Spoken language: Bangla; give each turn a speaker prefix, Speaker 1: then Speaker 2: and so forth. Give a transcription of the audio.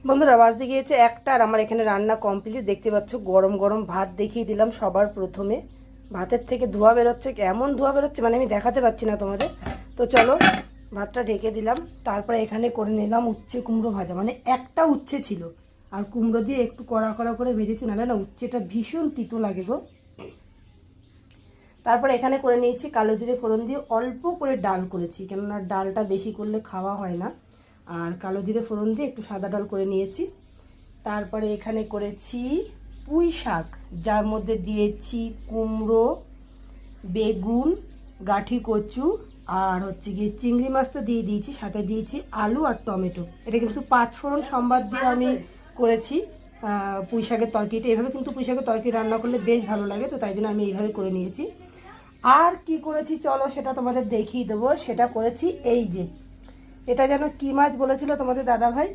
Speaker 1: বন্ধুরা বাজতে গিয়েছে একটা, আর আমার এখানে রান্না কমপ্লিট। দেখতে পাচ্ছ গরম গরম ভাত দেখিয়ে দিলাম সবার প্রথমে। ভাতের থেকে ধোঁয়া বেরোচ্ছে, এমন ধোঁয়া বেরোচ্ছে মানে আমি দেখাতে পাচ্ছি না তোমাদের। তো চলো ভাতটা ঢেকে দিলাম। তারপরে এখানে করে নিলাম উচ্ছে কুমড়ো ভাজা, মানে একটা উচ্ছে ছিল আর কুমড়ো দিয়ে একটু কড়া কড়া করে ভেজেছি, নাহলে না উচ্ছেটা ভীষণ তিতো লাগে গো। তারপরে এখানে করে নিয়েছি কালো জিরে ফোড়ন দিয়ে অল্প করে ডাল করেছি, কেননা ডালটা বেশি করলে খাওয়া হয় না। আর কালো জিরে ফোড়ন দিয়ে একটু সাদা ডাল করে নিয়েছি। তারপরে এখানে করেছি পুঁই শাক, যার মধ্যে দিয়েছি কুমড়ো, বেগুন, গাঠি কচু, আর হচ্ছে গিয়ে চিংড়ি মাছ তো দিয়ে দিয়েছি, সাথে দিয়েছি আলু আর টমেটো। এটা কিন্তু 5 ফোড়ন সম্বাদ দিয়ে আমি করেছি পুঁই শাকের তরকারিটা। এভাবে কিন্তু পুঁই শাকের তরকারি রান্না করলে বেশ ভালো লাগে, তো তাই জন্য আমি এইভাবে করে নিয়েছি। আর কি করেছি চলো সেটা তোমাদের দেখিয়ে দেবো। সেটা করেছি এই যে, এটা যেন কি মাছ বলেছিল তোমাদের দাদা ভাই,